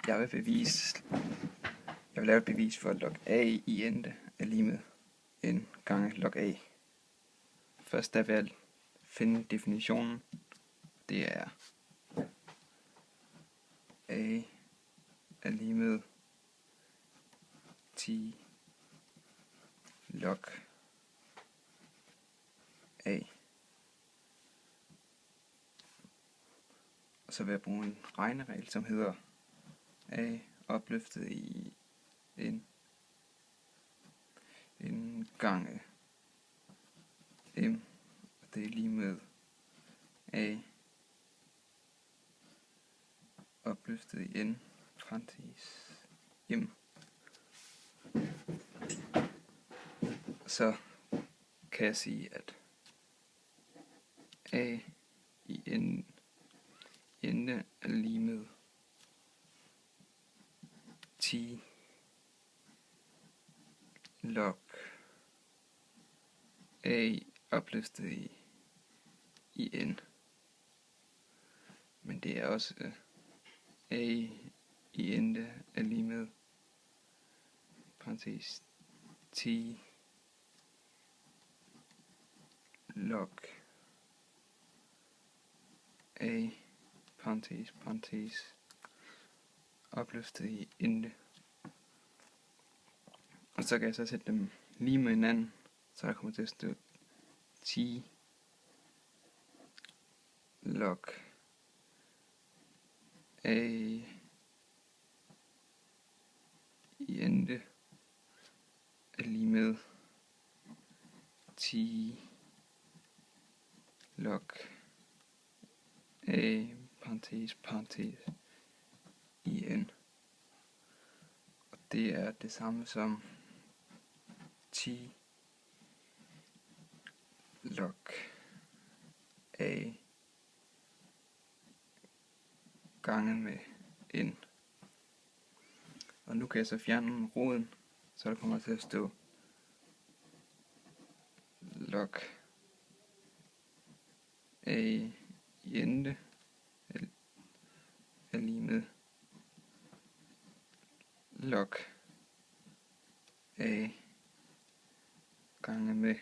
Jeg vil lave et bevis for, at log a i ente er lige med n gange log a. Først der vil jeg finde definitionen. Det er a er lige med 10 log a. Og så vil jeg bruge en regneregel, som hedder a opløftet i n gange m, og det er lige med a opløftet i n parentes m. Så kan jeg sige, at a i ende er lige med 10 log a opløftet i n. Men det er også a i ende er lige med parentes 10 log a parentes opløftet i ende. Og så kan jeg så sætte dem lige med hinanden, så der kommer til at stå 10 log a i ende er lige med 10 log a parentes i n. Og det er det samme som 10 log a gange med n. Og nu kan jeg så fjerne roden, så der kommer til at stå log a i ende er lige med log a gange med